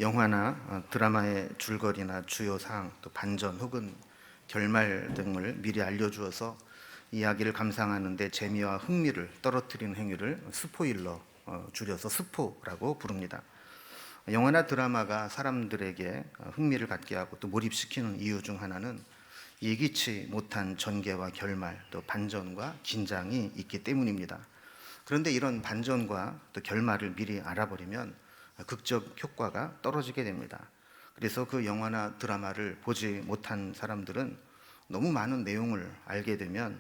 영화나 드라마의 줄거리나 주요 사항, 또 반전 혹은 결말 등을 미리 알려주어서 이야기를 감상하는 데 재미와 흥미를 떨어뜨리는 행위를 스포일러, 줄여서 스포라고 부릅니다. 영화나 드라마가 사람들에게 흥미를 갖게 하고 또 몰입시키는 이유 중 하나는 예기치 못한 전개와 결말, 또 반전과 긴장이 있기 때문입니다. 그런데 이런 반전과 또 결말을 미리 알아버리면 극적 효과가 떨어지게 됩니다. 그래서 그 영화나 드라마를 보지 못한 사람들은 너무 많은 내용을 알게 되면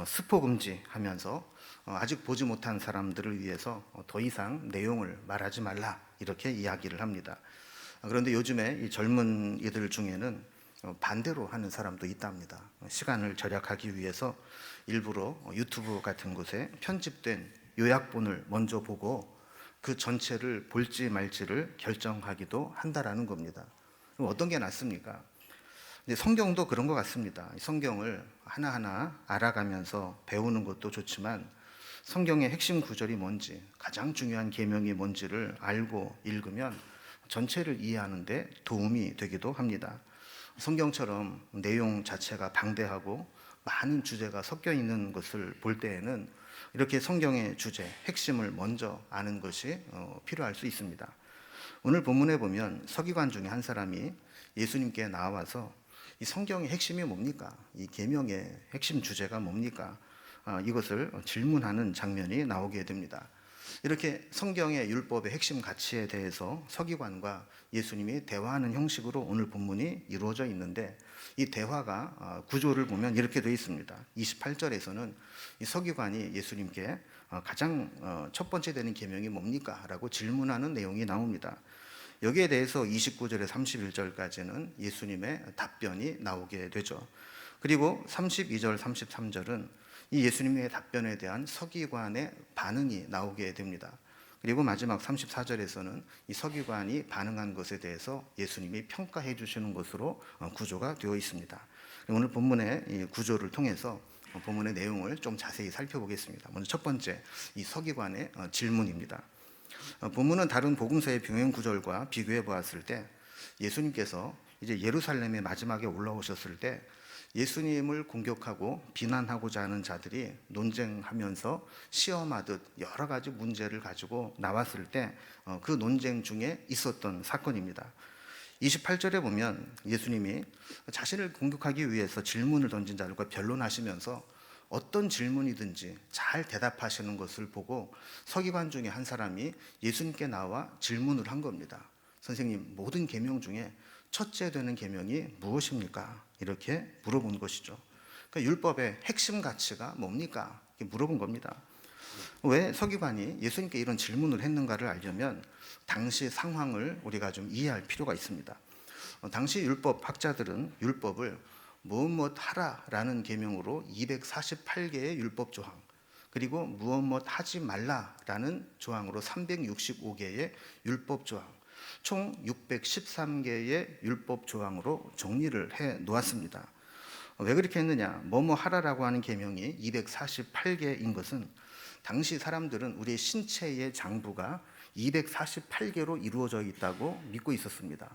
스포 금지하면서 아직 보지 못한 사람들을 위해서 더 이상 내용을 말하지 말라 이렇게 이야기를 합니다. 그런데 요즘에 이 젊은 이들 중에는 반대로 하는 사람도 있답니다. 시간을 절약하기 위해서 일부러 유튜브 같은 곳에 편집된 요약본을 먼저 보고 그 전체를 볼지 말지를 결정하기도 한다라는 겁니다. 그럼 어떤 게 낫습니까? 성경도 그런 것 같습니다. 성경을 하나하나 알아가면서 배우는 것도 좋지만 성경의 핵심 구절이 뭔지, 가장 중요한 계명이 뭔지를 알고 읽으면 전체를 이해하는 데 도움이 되기도 합니다. 성경처럼 내용 자체가 방대하고 많은 주제가 섞여 있는 것을 볼 때에는 이렇게 성경의 주제, 핵심을 먼저 아는 것이 필요할 수 있습니다. 오늘 본문에 보면 서기관 중에 한 사람이 예수님께 나와서 이 성경의 핵심이 뭡니까? 이 계명의 핵심 주제가 뭡니까? 이것을 질문하는 장면이 나오게 됩니다. 이렇게 성경의 율법의 핵심 가치에 대해서 서기관과 예수님이 대화하는 형식으로 오늘 본문이 이루어져 있는데 이 대화가 구조를 보면 이렇게 되어 있습니다. 28절에서는 이 서기관이 예수님께 가장 첫 번째 되는 계명이 뭡니까? 라고 질문하는 내용이 나옵니다. 여기에 대해서 29절에 31절까지는 예수님의 답변이 나오게 되죠. 그리고 32절, 33절은 이 예수님의 답변에 대한 서기관의 반응이 나오게 됩니다. 그리고 마지막 34절에서는 이 서기관이 반응한 것에 대해서 예수님이 평가해 주시는 것으로 구조가 되어 있습니다. 오늘 본문의 이 구조를 통해서 본문의 내용을 좀 자세히 살펴보겠습니다. 먼저 첫 번째, 이 서기관의 질문입니다. 본문은 다른 복음서의 병행 구절과 비교해 보았을 때 예수님께서 이제 예루살렘의 마지막에 올라오셨을 때 예수님을 공격하고 비난하고자 하는 자들이 논쟁하면서 시험하듯 여러 가지 문제를 가지고 나왔을 때 그 논쟁 중에 있었던 사건입니다. 28절에 보면 예수님이 자신을 공격하기 위해서 질문을 던진 자들과 변론하시면서 어떤 질문이든지 잘 대답하시는 것을 보고 서기관 중에 한 사람이 예수님께 나와 질문을 한 겁니다. 선생님, 모든 계명 중에 첫째 되는 계명이 무엇입니까? 이렇게 물어본 것이죠. 그러니까 율법의 핵심 가치가 뭡니까? 이렇게 물어본 겁니다. 왜 서기관이 예수님께 이런 질문을 했는가를 알려면 당시 상황을 우리가 좀 이해할 필요가 있습니다. 당시 율법 학자들은 율법을 무엇 하라라는 계명으로 248개의 율법 조항, 그리고 무엇 하지 말라라는 조항으로 365개의 율법 조항, 총 613개의 율법 조항으로 정리를 해 놓았습니다. 왜 그렇게 했느냐? 뭐뭐 하라라고 하는 계명이 248개인 것은 당시 사람들은 우리의 신체의 장부가 248개로 이루어져 있다고 믿고 있었습니다.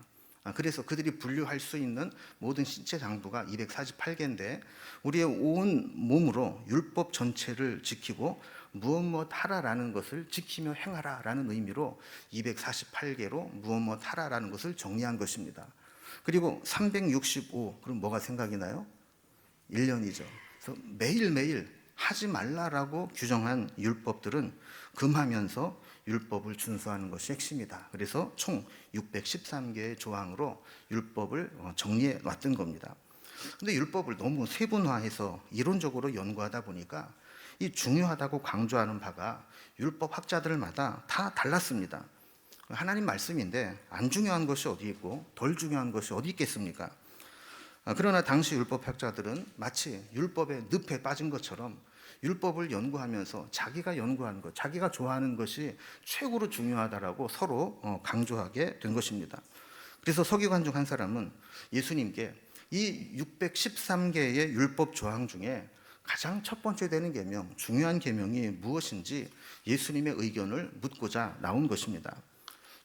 그래서 그들이 분류할 수 있는 모든 신체 장부가 248개인데 우리의 온 몸으로 율법 전체를 지키고 무엇 하라라는 것을 지키며 행하라라는 의미로 248개로 무엇 하라라는 것을 정리한 것입니다. 그리고 365, 그럼 뭐가 생각이 나요? 1년이죠. 그래서 매일매일 하지 말라라고 규정한 율법들은 금하면서 율법을 준수하는 것이 핵심이다. 그래서 총 613개의 조항으로 율법을 정리해 놨던 겁니다. 근데 율법을 너무 세분화해서 이론적으로 연구하다 보니까 이 중요하다고 강조하는 바가 율법 학자들마다 다 달랐습니다. 하나님 말씀인데 안 중요한 것이 어디 있고 덜 중요한 것이 어디 있겠습니까? 그러나 당시 율법 학자들은 마치 율법의 늪에 빠진 것처럼 율법을 연구하면서 자기가 연구하는 것, 자기가 좋아하는 것이 최고로 중요하다라고 서로 강조하게 된 것입니다. 그래서 서기관 중 한 사람은 예수님께 이 613개의 율법 조항 중에 가장 첫 번째 되는 계명, 중요한 계명이 무엇인지 예수님의 의견을 묻고자 나온 것입니다.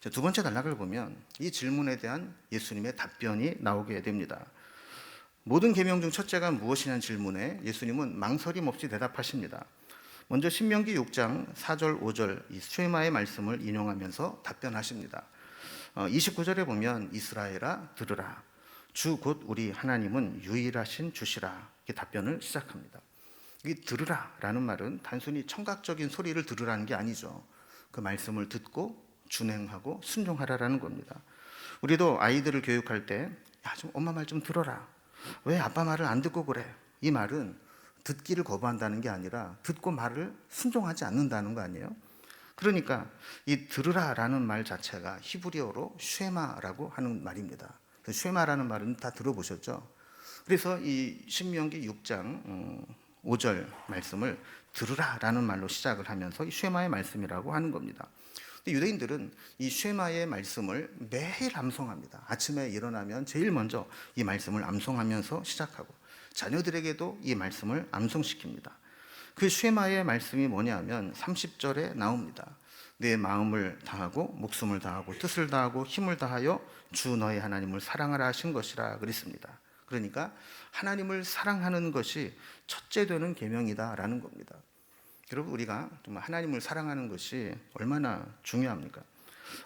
자, 두 번째 단락을 보면 이 질문에 대한 예수님의 답변이 나오게 됩니다. 모든 계명 중 첫째가 무엇이냐는 질문에 예수님은 망설임 없이 대답하십니다. 먼저 신명기 6장 4절 5절 이 쉐마의 말씀을 인용하면서 답변하십니다. 29절에 보면 이스라엘아 들으라 주 곧 우리 하나님은 유일하신 주시라 이렇게 답변을 시작합니다. 이 들으라라는 말은 단순히 청각적인 소리를 들으라는 게 아니죠. 그 말씀을 듣고 준행하고 순종하라라는 겁니다. 우리도 아이들을 교육할 때 야, 좀 엄마 말 좀 들어라. 왜 아빠 말을 안 듣고 그래? 이 말은 듣기를 거부한다는 게 아니라 듣고 말을 순종하지 않는다는 거 아니에요? 그러니까 이 들으라라는 말 자체가 히브리어로 쉐마라고 하는 말입니다. 쉐마라는 말은 다 들어보셨죠? 그래서 이 신명기 6장 5절 말씀을 들으라라는 말로 시작을 하면서 이 쉐마의 말씀이라고 하는 겁니다. 근데 유대인들은 이 쉐마의 말씀을 매일 암송합니다. 아침에 일어나면 제일 먼저 이 말씀을 암송하면서 시작하고 자녀들에게도 이 말씀을 암송시킵니다. 그 쉐마의 말씀이 뭐냐면 30절에 나옵니다. 내 마음을 다하고 목숨을 다하고 뜻을 다하고 힘을 다하여 주 너의 하나님을 사랑하라 하신 것이라 그랬습니다. 그러니까 하나님을 사랑하는 것이 첫째 되는 계명이다라는 겁니다. 여러분, 우리가 정말 하나님을 사랑하는 것이 얼마나 중요합니까?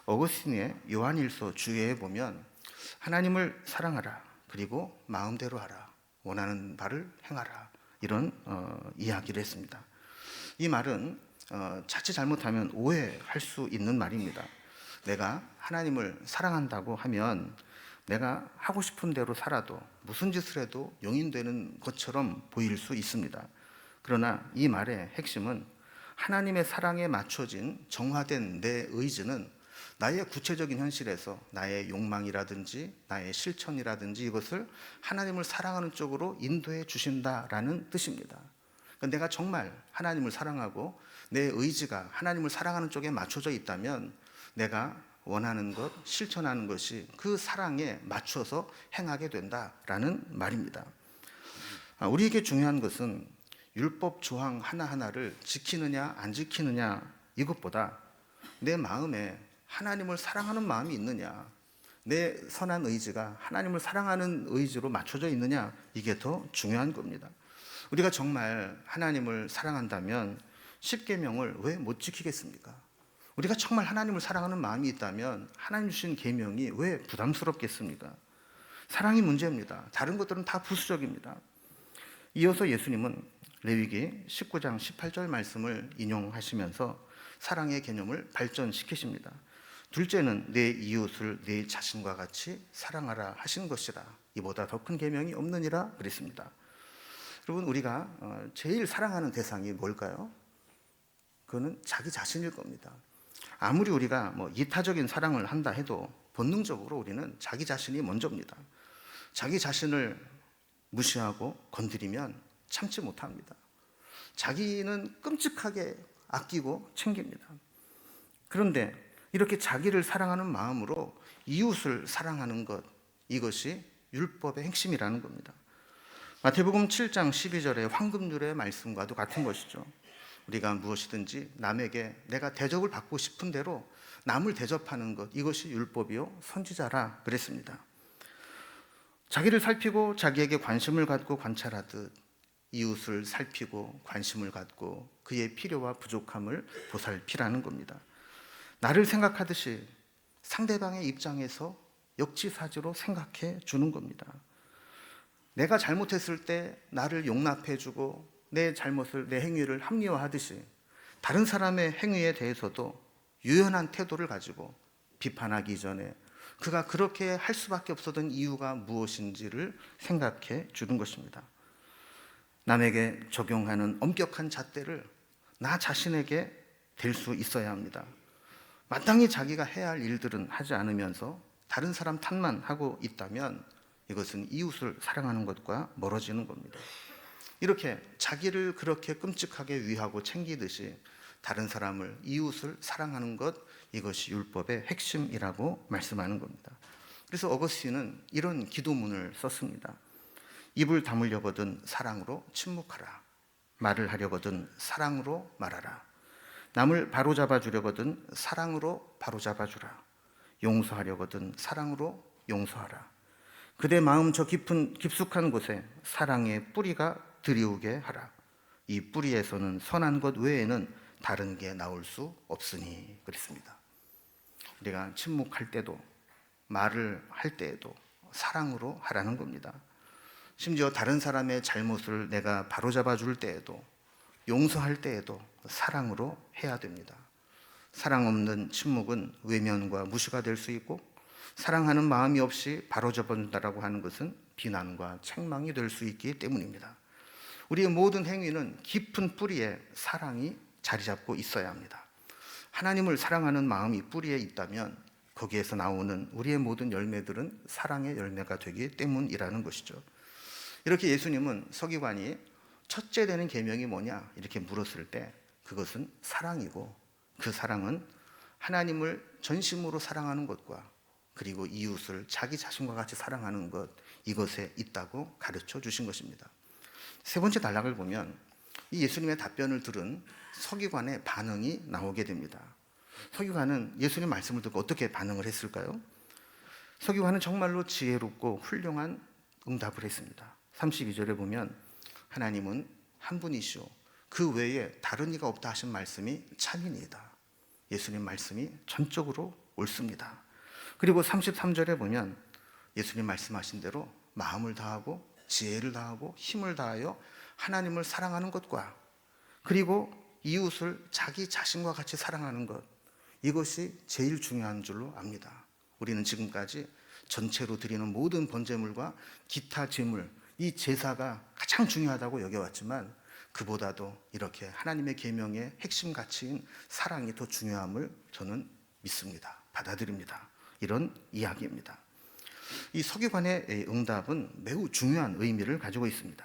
어거스틴의 요한일서 주예에 보면 하나님을 사랑하라, 그리고 마음대로 하라, 원하는 바를 행하라, 이런 이야기를 했습니다. 이 말은 자칫 잘못하면 오해할 수 있는 말입니다. 내가 하나님을 사랑한다고 하면 내가 하고 싶은 대로 살아도 무슨 짓을 해도 용인되는 것처럼 보일 수 있습니다. 그러나 이 말의 핵심은 하나님의 사랑에 맞춰진 정화된 내 의지는 나의 구체적인 현실에서 나의 욕망이라든지 나의 실천이라든지 이것을 하나님을 사랑하는 쪽으로 인도해 주신다라는 뜻입니다. 그러니까 내가 정말 하나님을 사랑하고 내 의지가 하나님을 사랑하는 쪽에 맞춰져 있다면 내가 원하는 것, 실천하는 것이 그 사랑에 맞춰서 행하게 된다라는 말입니다. 우리에게 중요한 것은 율법 조항 하나하나를 지키느냐 안 지키느냐 이것보다 내 마음에 하나님을 사랑하는 마음이 있느냐, 내 선한 의지가 하나님을 사랑하는 의지로 맞춰져 있느냐, 이게 더 중요한 겁니다. 우리가 정말 하나님을 사랑한다면 십계명을 왜 못 지키겠습니까? 우리가 정말 하나님을 사랑하는 마음이 있다면 하나님 주신 계명이 왜 부담스럽겠습니까? 사랑이 문제입니다. 다른 것들은 다 부수적입니다. 이어서 예수님은 레위기 19장 18절 말씀을 인용하시면서 사랑의 개념을 발전시키십니다. 둘째는 내 이웃을 내 자신과 같이 사랑하라 하신 것이라, 이보다 더 큰 계명이 없느니라 그랬습니다. 여러분, 우리가 제일 사랑하는 대상이 뭘까요? 그거는 자기 자신일 겁니다. 아무리 우리가 이타적인 사랑을 한다 해도 본능적으로 우리는 자기 자신이 먼저입니다. 자기 자신을 무시하고 건드리면 참지 못합니다. 자기는 끔찍하게 아끼고 챙깁니다. 그런데 이렇게 자기를 사랑하는 마음으로 이웃을 사랑하는 것, 이것이 율법의 핵심이라는 겁니다. 마태복음 7장 12절의 황금률의 말씀과도 같은 것이죠. 우리가 무엇이든지 남에게 내가 대접을 받고 싶은 대로 남을 대접하는 것, 이것이 율법이요 선지자라 그랬습니다. 자기를 살피고 자기에게 관심을 갖고 관찰하듯 이웃을 살피고 관심을 갖고 그의 필요와 부족함을 보살피라는 겁니다. 나를 생각하듯이 상대방의 입장에서 역지사지로 생각해 주는 겁니다. 내가 잘못했을 때 나를 용납해 주고 내 잘못을, 내 행위를 합리화하듯이 다른 사람의 행위에 대해서도 유연한 태도를 가지고 비판하기 전에 그가 그렇게 할 수밖에 없었던 이유가 무엇인지를 생각해 주는 것입니다. 남에게 적용하는 엄격한 잣대를 나 자신에게 댈 수 있어야 합니다. 마땅히 자기가 해야 할 일들은 하지 않으면서 다른 사람 탓만 하고 있다면 이것은 이웃을 사랑하는 것과 멀어지는 겁니다. 이렇게 자기를 그렇게 끔찍하게 위하고 챙기듯이 다른 사람을, 이웃을 사랑하는 것, 이것이 율법의 핵심이라고 말씀하는 겁니다. 그래서 어거스틴은 이런 기도문을 썼습니다. 입을 다물려거든 사랑으로 침묵하라. 말을 하려거든 사랑으로 말하라. 남을 바로잡아 주려거든 사랑으로 바로잡아 주라. 용서하려거든 사랑으로 용서하라. 그대 마음 저 깊숙한 곳에 사랑의 뿌리가 들이우게 하라. 이 뿌리에서는 선한 것 외에는 다른 게 나올 수 없으니 그랬습니다. 우리가 침묵할 때도 말을 할 때에도 사랑으로 하라는 겁니다. 심지어 다른 사람의 잘못을 내가 바로잡아 줄 때에도 용서할 때에도 사랑으로 해야 됩니다. 사랑 없는 침묵은 외면과 무시가 될 수 있고, 사랑하는 마음이 없이 바로잡아준다라고 하는 것은 비난과 책망이 될 수 있기 때문입니다. 우리의 모든 행위는 깊은 뿌리에 사랑이 자리 잡고 있어야 합니다. 하나님을 사랑하는 마음이 뿌리에 있다면 거기에서 나오는 우리의 모든 열매들은 사랑의 열매가 되기 때문이라는 것이죠. 이렇게 예수님은 서기관이 첫째 되는 계명이 뭐냐 이렇게 물었을 때 그것은 사랑이고, 그 사랑은 하나님을 전심으로 사랑하는 것과 그리고 이웃을 자기 자신과 같이 사랑하는 것, 이것에 있다고 가르쳐 주신 것입니다. 세 번째 단락을 보면 이 예수님의 답변을 들은 서기관의 반응이 나오게 됩니다. 서기관은 예수님 말씀을 듣고 어떻게 반응을 했을까요? 서기관은 정말로 지혜롭고 훌륭한 응답을 했습니다. 32절에 보면 하나님은 한 분이시오 그 외에 다른 이가 없다 하신 말씀이 참이니이다. 예수님 말씀이 전적으로 옳습니다. 그리고 33절에 보면 예수님 말씀하신 대로 마음을 다하고 지혜를 다하고 힘을 다하여 하나님을 사랑하는 것과 그리고 이웃을 자기 자신과 같이 사랑하는 것, 이것이 제일 중요한 줄로 압니다. 우리는 지금까지 전체로 드리는 모든 번제물과 기타 제물, 이 제사가 가장 중요하다고 여겨왔지만 그보다도 이렇게 하나님의 계명의 핵심 가치인 사랑이 더 중요함을 저는 믿습니다. 받아들입니다. 이런 이야기입니다. 이 서기관의 응답은 매우 중요한 의미를 가지고 있습니다.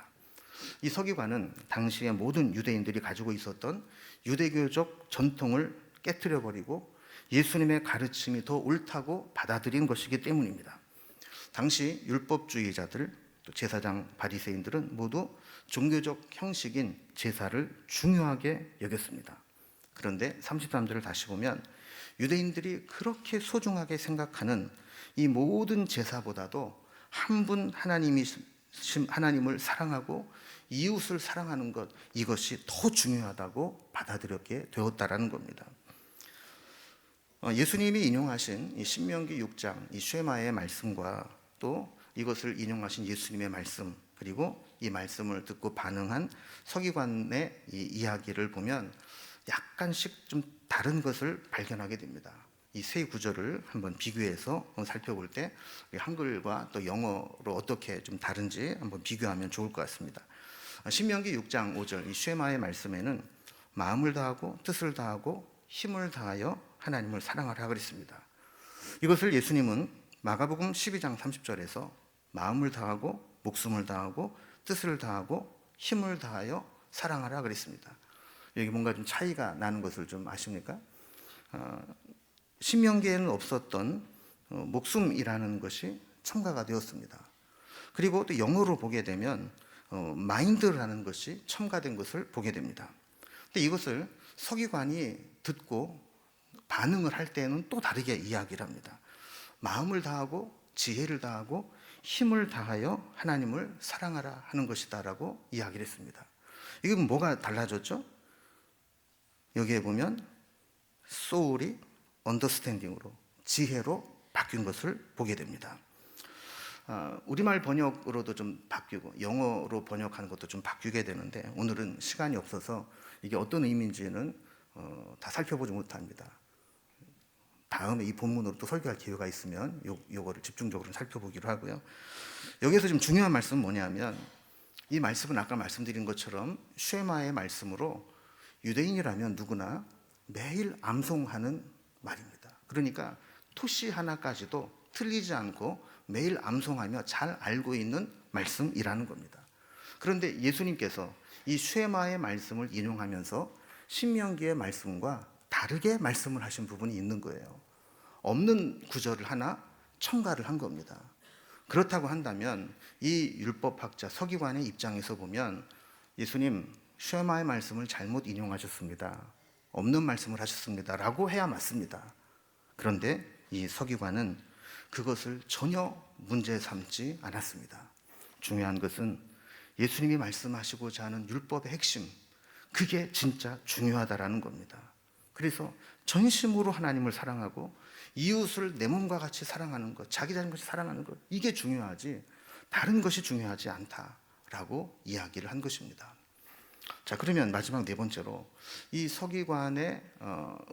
이 서기관은 당시의 모든 유대인들이 가지고 있었던 유대교적 전통을 깨트려버리고 예수님의 가르침이 더 옳다고 받아들인 것이기 때문입니다. 당시 율법주의자들, 또 제사장 바리새인들은 모두 종교적 형식인 제사를 중요하게 여겼습니다. 그런데 33절을 다시 보면 유대인들이 그렇게 소중하게 생각하는 이 모든 제사보다도 한 분 하나님을 사랑하고 이웃을 사랑하는 것, 이것이 더 중요하다고 받아들였게 되었다라는 겁니다. 예수님이 인용하신 이 신명기 6장 이 쉐마의 말씀과 또 이것을 인용하신 예수님의 말씀, 그리고 이 말씀을 듣고 반응한 서기관의 이 이야기를 보면 약간씩 좀 다른 것을 발견하게 됩니다. 이 세 구절을 한번 비교해서 살펴볼 때 한글과 또 영어로 어떻게 좀 다른지 한번 비교하면 좋을 것 같습니다. 신명기 6장 5절 이 쉐마의 말씀에는 마음을 다하고 뜻을 다하고 힘을 다하여 하나님을 사랑하라 그랬습니다. 이것을 예수님은 마가복음 12장 30절에서 마음을 다하고 목숨을 다하고 뜻을 다하고 힘을 다하여 사랑하라 그랬습니다. 여기 뭔가 좀 차이가 나는 것을 좀 아십니까? 신명기에는 없었던 목숨이라는 것이 첨가가 되었습니다. 그리고 또 영어로 보게 되면 마인드라는 것이 첨가된 것을 보게 됩니다. 근데 이것을 서기관이 듣고 반응을 할 때는 또 다르게 이야기를 합니다. 마음을 다하고 지혜를 다하고 힘을 다하여 하나님을 사랑하라 하는 것이다라고 이야기를 했습니다. 이게 뭐가 달라졌죠? 여기에 보면 soul이 understanding으로 지혜로 바뀐 것을 보게 됩니다. 우리말 번역으로도 좀 바뀌고 영어로 번역하는 것도 좀 바뀌게 되는데 오늘은 시간이 없어서 이게 어떤 의미인지는 다 살펴보지 못합니다. 다음에 이 본문으로 또 설교할 기회가 있으면 요거를 집중적으로 살펴보기로 하고요. 여기서 좀 중요한 말씀은 뭐냐면 이 말씀은 아까 말씀드린 것처럼 쉐마의 말씀으로 유대인이라면 누구나 매일 암송하는 말입니다. 그러니까 토시 하나까지도 틀리지 않고 매일 암송하며 잘 알고 있는 말씀이라는 겁니다. 그런데 예수님께서 이 쉐마의 말씀을 인용하면서 신명기의 말씀과 다르게 말씀을 하신 부분이 있는 거예요. 없는 구절을 하나 첨가를 한 겁니다. 그렇다고 한다면 이 율법학자 서기관의 입장에서 보면 예수님 쉐마의 말씀을 잘못 인용하셨습니다. 없는 말씀을 하셨습니다. 라고 해야 맞습니다. 그런데 이 서기관은 그것을 전혀 문제 삼지 않았습니다. 중요한 것은 예수님이 말씀하시고자 하는 율법의 핵심, 그게 진짜 중요하다라는 겁니다. 그래서 전심으로 하나님을 사랑하고 이웃을 내 몸과 같이 사랑하는 것, 자기 자신같이 사랑하는 것, 이게 중요하지 다른 것이 중요하지 않다라고 이야기를 한 것입니다. 자, 그러면 마지막 네 번째로 이 서기관의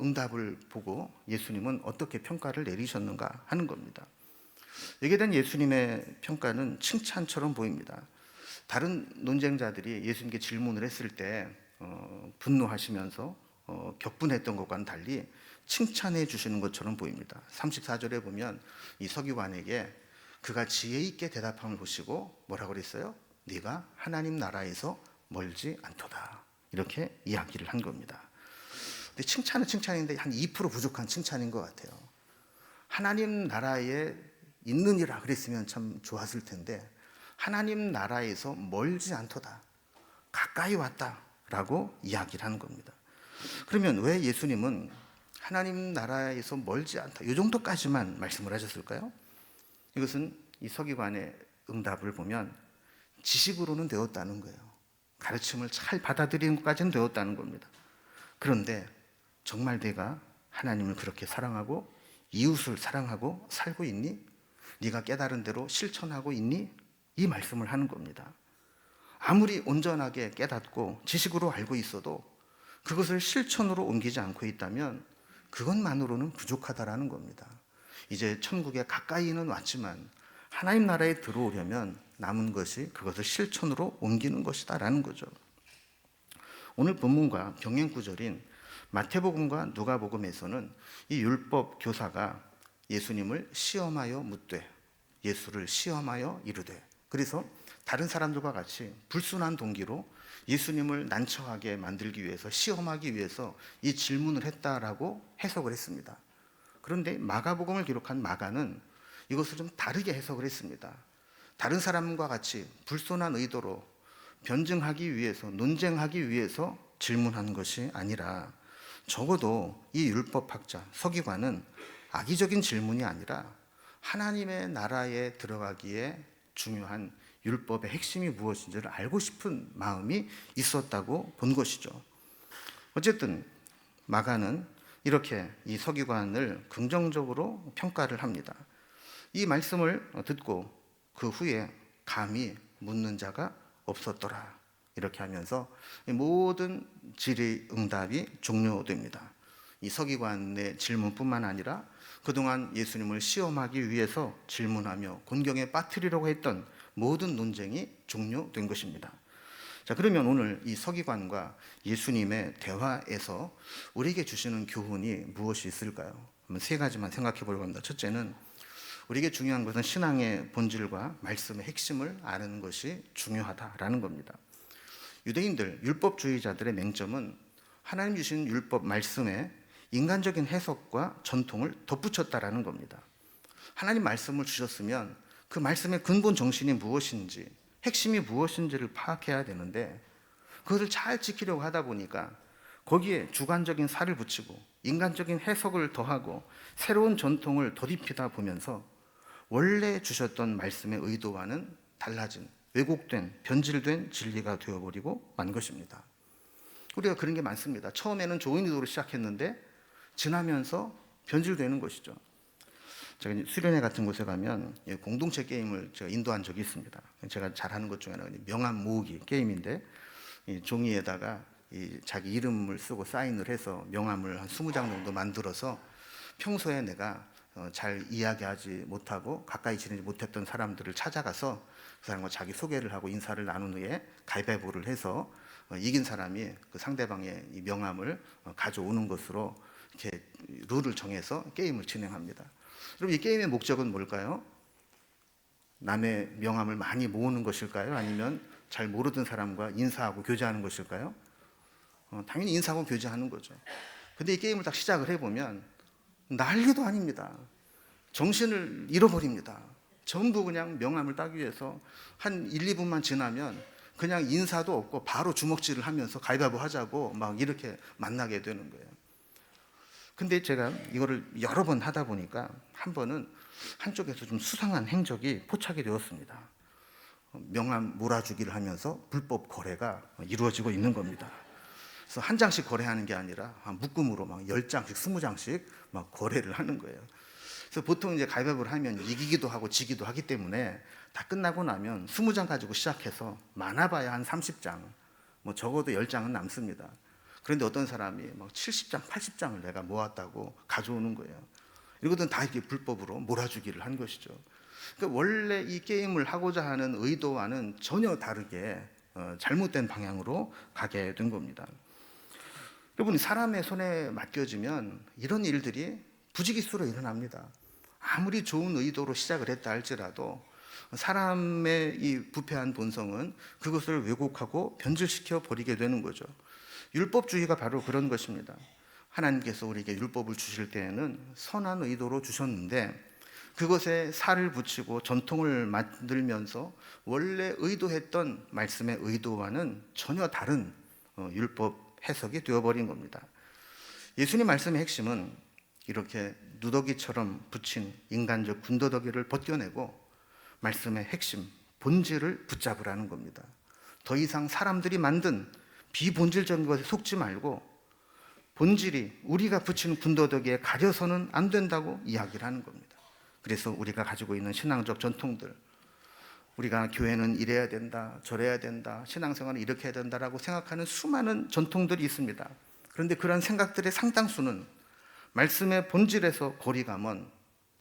응답을 보고 예수님은 어떻게 평가를 내리셨는가 하는 겁니다. 여기에 대한 예수님의 평가는 칭찬처럼 보입니다. 다른 논쟁자들이 예수님께 질문을 했을 때 분노하시면서 격분했던 것과는 달리 칭찬해 주시는 것처럼 보입니다. 34절에 보면 이 서기관에게 그가 지혜 있게 대답함을 보시고 뭐라고 그랬어요? 네가 하나님 나라에서 멀지 않도다, 이렇게 이야기를 한 겁니다. 근데 칭찬은 칭찬인데 한 2% 부족한 칭찬인 것 같아요. 하나님 나라에 있느니라 그랬으면 참 좋았을 텐데 하나님 나라에서 멀지 않도다, 가까이 왔다라고 이야기를 하는 겁니다. 그러면 왜 예수님은 하나님 나라에서 멀지 않다, 이 정도까지만 말씀을 하셨을까요? 이것은 이 서기관의 응답을 보면 지식으로는 되었다는 거예요. 가르침을 잘 받아들이는 것까지는 되었다는 겁니다. 그런데 정말 내가 하나님을 그렇게 사랑하고 이웃을 사랑하고 살고 있니? 네가 깨달은 대로 실천하고 있니? 이 말씀을 하는 겁니다. 아무리 온전하게 깨닫고 지식으로 알고 있어도 그것을 실천으로 옮기지 않고 있다면 그것만으로는 부족하다라는 겁니다. 이제 천국에 가까이는 왔지만 하나님 나라에 들어오려면 남은 것이 그것을 실천으로 옮기는 것이다라는 거죠. 오늘 본문과 병행 구절인 마태복음과 누가복음에서는 이 율법 교사가 예수님을 시험하여 묻되 예수를 시험하여 이르되, 그래서 다른 사람들과 같이 불순한 동기로 예수님을 난처하게 만들기 위해서, 시험하기 위해서 이 질문을 했다라고 해석을 했습니다. 그런데 마가복음을 기록한 마가는 이것을 좀 다르게 해석을 했습니다. 다른 사람과 같이 불순한 의도로 변증하기 위해서, 논쟁하기 위해서 질문한 것이 아니라 적어도 이 율법학자 서기관은 악의적인 질문이 아니라 하나님의 나라에 들어가기에 중요한 율법의 핵심이 무엇인지를 알고 싶은 마음이 있었다고 본 것이죠. 어쨌든 마가는 이렇게 이 서기관을 긍정적으로 평가를 합니다. 이 말씀을 듣고 그 후에 감히 묻는 자가 없었더라, 이렇게 하면서 모든 질의응답이 종료됩니다. 이 서기관의 질문뿐만 아니라 그동안 예수님을 시험하기 위해서 질문하며 곤경에 빠뜨리려고 했던 모든 논쟁이 종료된 것입니다. 자, 그러면 오늘 이 서기관과 예수님의 대화에서 우리에게 주시는 교훈이 무엇이 있을까요? 한번 세 가지만 생각해 보려고 합니다. 첫째는 우리에게 중요한 것은 신앙의 본질과 말씀의 핵심을 아는 것이 중요하다라는 겁니다. 유대인들, 율법주의자들의 맹점은 하나님 주신 율법 말씀에 인간적인 해석과 전통을 덧붙였다라는 겁니다. 하나님 말씀을 주셨으면 그 말씀의 근본 정신이 무엇인지, 핵심이 무엇인지를 파악해야 되는데 그것을 잘 지키려고 하다 보니까 거기에 주관적인 살을 붙이고 인간적인 해석을 더하고 새로운 전통을 덧입히다 보면서 원래 주셨던 말씀의 의도와는 달라진, 왜곡된, 변질된 진리가 되어버리고 만 것입니다. 우리가 그런 게 많습니다. 처음에는 좋은 의도로 시작했는데 지나면서 변질되는 것이죠. 제가 수련회 같은 곳에 가면 공동체 게임을 제가 인도한 적이 있습니다. 제가 잘하는 것 중에 하나가 명함 모으기 게임인데, 이 종이에다가 자기 이름을 쓰고 사인을 해서 명함을 한 20장 정도 만들어서 평소에 내가 잘 이야기하지 못하고 가까이 지내지 못했던 사람들을 찾아가서 그 사람과 자기 소개를 하고 인사를 나눈 후에 가위바위보를 해서 이긴 사람이 그 상대방의 이 명함을 가져오는 것으로 이렇게 룰을 정해서 게임을 진행합니다. 그럼 이 게임의 목적은 뭘까요? 남의 명함을 많이 모으는 것일까요? 아니면 잘 모르던 사람과 인사하고 교제하는 것일까요? 당연히 인사하고 교제하는 거죠. 근데 이 게임을 딱 시작을 해보면 난리도 아닙니다. 정신을 잃어버립니다. 전부 그냥 명함을 따기 위해서 한 1, 2분만 지나면 그냥 인사도 없고 바로 주먹질을 하면서 가위바위보 하자고 막 이렇게 만나게 되는 거예요. 근데 제가 이거를 여러 번 하다 보니까 한 번은 한쪽에서 좀 수상한 행적이 포착이 되었습니다. 명함 몰아주기를 하면서 불법 거래가 이루어지고 있는 겁니다. 그래서 한 장씩 거래하는 게 아니라 묶음으로 막 10장씩, 20장씩 막 거래를 하는 거예요. 그래서 보통 이제 가위바위보를 하면 이기기도 하고 지기도 하기 때문에 다 끝나고 나면 20장 가지고 시작해서 많아봐야 한 30장, 뭐 적어도 10장은 남습니다. 그런데 어떤 사람이 막 70장, 80장을 내가 모았다고 가져오는 거예요. 이것은 다 이렇게 불법으로 몰아주기를 한 것이죠. 그러니까 원래 이 게임을 하고자 하는 의도와는 전혀 다르게 잘못된 방향으로 가게 된 겁니다. 여러분, 사람의 손에 맡겨지면 이런 일들이 부지기수로 일어납니다. 아무리 좋은 의도로 시작을 했다 할지라도 사람의 이 부패한 본성은 그것을 왜곡하고 변질시켜 버리게 되는 거죠. 율법주의가 바로 그런 것입니다. 하나님께서 우리에게 율법을 주실 때에는 선한 의도로 주셨는데 그것에 살을 붙이고 전통을 만들면서 원래 의도했던 말씀의 의도와는 전혀 다른 율법 해석이 되어버린 겁니다. 예수님 말씀의 핵심은 이렇게 누더기처럼 붙인 인간적 군더더기를 벗겨내고 말씀의 핵심, 본질을 붙잡으라는 겁니다. 더 이상 사람들이 만든 비본질적인 것에 속지 말고 본질이 우리가 붙인 군더더기에 가려서는 안 된다고 이야기를 하는 겁니다. 그래서 우리가 가지고 있는 신앙적 전통들, 우리가 교회는 이래야 된다, 저래야 된다, 신앙생활은 이렇게 해야 된다라고 생각하는 수많은 전통들이 있습니다. 그런데 그런 생각들의 상당수는 말씀의 본질에서 거리가 먼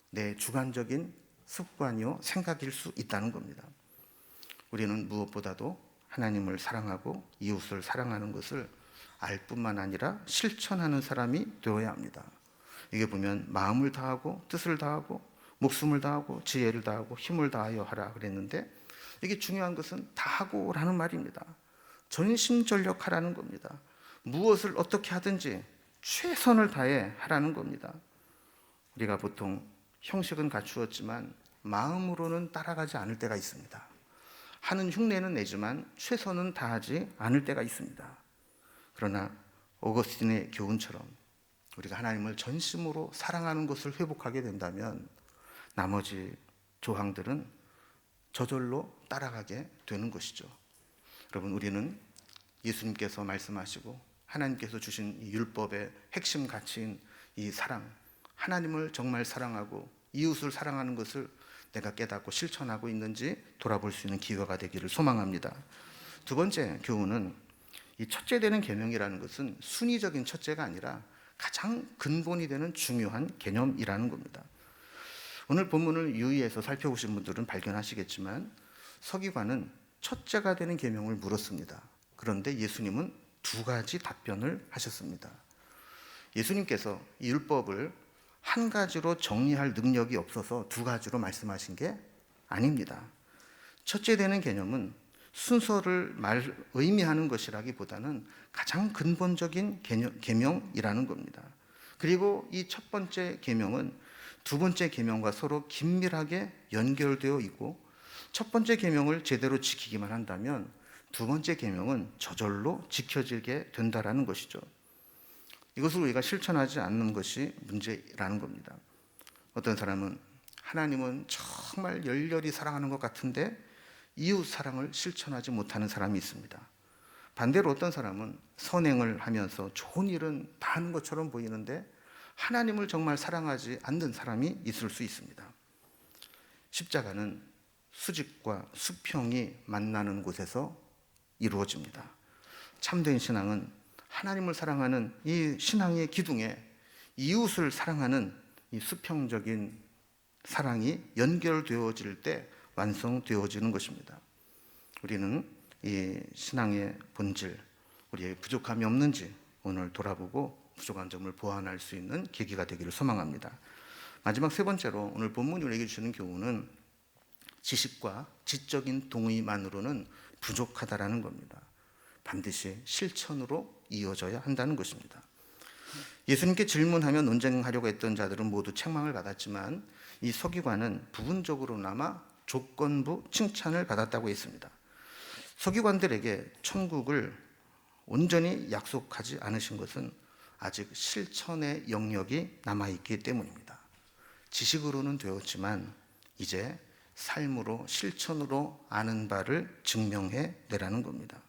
내 주관적인 습관이요 생각일 수 있다는 겁니다. 우리는 무엇보다도 하나님을 사랑하고 이웃을 사랑하는 것을 알 뿐만 아니라 실천하는 사람이 되어야 합니다. 이게 보면 마음을 다하고 뜻을 다하고 목숨을 다하고 지혜를 다하고 힘을 다하여 하라 그랬는데 이게 중요한 것은 다하고라는 말입니다. 전심전력하라는 겁니다. 무엇을 어떻게 하든지 최선을 다해 하라는 겁니다. 우리가 보통 형식은 갖추었지만 마음으로는 따라가지 않을 때가 있습니다. 하는 흉내는 내지만 최선은 다하지 않을 때가 있습니다. 그러나 어거스틴의 교훈처럼 우리가 하나님을 전심으로 사랑하는 것을 회복하게 된다면 나머지 조항들은 저절로 따라가게 되는 것이죠. 여러분, 우리는 예수님께서 말씀하시고 하나님께서 주신 이 율법의 핵심 가치인 이 사랑, 하나님을 정말 사랑하고 이웃을 사랑하는 것을 내가 깨닫고 실천하고 있는지 돌아볼 수 있는 기회가 되기를 소망합니다. 두 번째 교훈은 이 첫째 되는 계명이라는 것은 순위적인 첫째가 아니라 가장 근본이 되는 중요한 개념이라는 겁니다. 오늘 본문을 유의해서 살펴보신 분들은 발견하시겠지만 서기관은 첫째가 되는 계명을 물었습니다. 그런데 예수님은 두 가지 답변을 하셨습니다. 예수님께서 이 율법을 한 가지로 정리할 능력이 없어서 두 가지로 말씀하신 게 아닙니다. 첫째 되는 개념은 순서를 의미하는 것이라기보다는 가장 근본적인 계명이라는 겁니다. 그리고 이 첫 번째 계명은 두 번째 계명과 서로 긴밀하게 연결되어 있고 첫 번째 계명을 제대로 지키기만 한다면 두 번째 계명은 저절로 지켜지게 된다라는 것이죠. 이것을 우리가 실천하지 않는 것이 문제라는 겁니다. 어떤 사람은 하나님은 정말 열렬히 사랑하는 것 같은데 이웃 사랑을 실천하지 못하는 사람이 있습니다. 반대로 어떤 사람은 선행을 하면서 좋은 일은 다 하는 것처럼 보이는데 하나님을 정말 사랑하지 않는 사람이 있을 수 있습니다. 십자가는 수직과 수평이 만나는 곳에서 이루어집니다. 참된 신앙은 하나님을 사랑하는 이 신앙의 기둥에 이웃을 사랑하는 이 수평적인 사랑이 연결되어질 때 완성되어지는 것입니다. 우리는 이 신앙의 본질, 우리의 부족함이 없는지 오늘 돌아보고 부족한 점을 보완할 수 있는 계기가 되기를 소망합니다. 마지막 세 번째로 오늘 본문이 우리에게 주는 교훈은 지식과 지적인 동의만으로는 부족하다라는 겁니다. 반드시 실천으로 이어져야 한다는 것입니다. 예수님께 질문하며 논쟁하려고 했던 자들은 모두 책망을 받았지만 이 서기관은 부분적으로나마 조건부 칭찬을 받았다고 했습니다. 서기관들에게 천국을 온전히 약속하지 않으신 것은 아직 실천의 영역이 남아있기 때문입니다. 지식으로는 되었지만 이제 삶으로 실천으로 아는 바를 증명해 내라는 겁니다.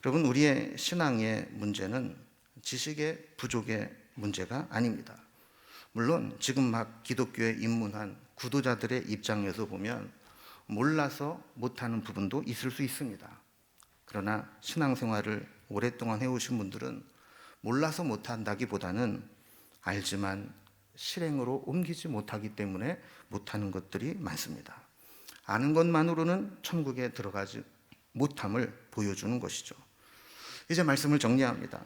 여러분, 우리의 신앙의 문제는 지식의 부족의 문제가 아닙니다. 물론 지금 막 기독교에 입문한 구도자들의 입장에서 보면 몰라서 못하는 부분도 있을 수 있습니다. 그러나 신앙생활을 오랫동안 해오신 분들은 몰라서 못한다기보다는 알지만 실행으로 옮기지 못하기 때문에 못하는 것들이 많습니다. 아는 것만으로는 천국에 들어가지 못함을 보여주는 것이죠. 이제 말씀을 정리합니다.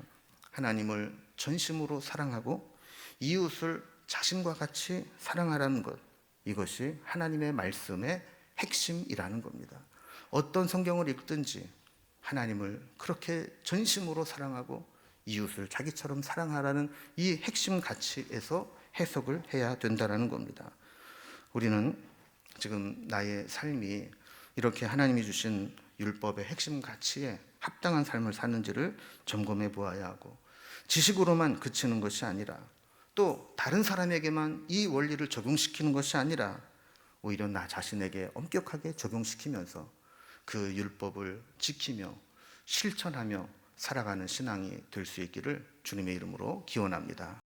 하나님을 전심으로 사랑하고 이웃을 자신과 같이 사랑하라는 것, 이것이 하나님의 말씀의 핵심이라는 겁니다. 어떤 성경을 읽든지 하나님을 그렇게 전심으로 사랑하고 이웃을 자기처럼 사랑하라는 이 핵심 가치에서 해석을 해야 된다는 겁니다. 우리는 지금 나의 삶이 이렇게 하나님이 주신 율법의 핵심 가치에 합당한 삶을 사는지를 점검해 보아야 하고, 지식으로만 그치는 것이 아니라 또 다른 사람에게만 이 원리를 적용시키는 것이 아니라 오히려 나 자신에게 엄격하게 적용시키면서 그 율법을 지키며 실천하며 살아가는 신앙이 될 수 있기를 주님의 이름으로 기원합니다.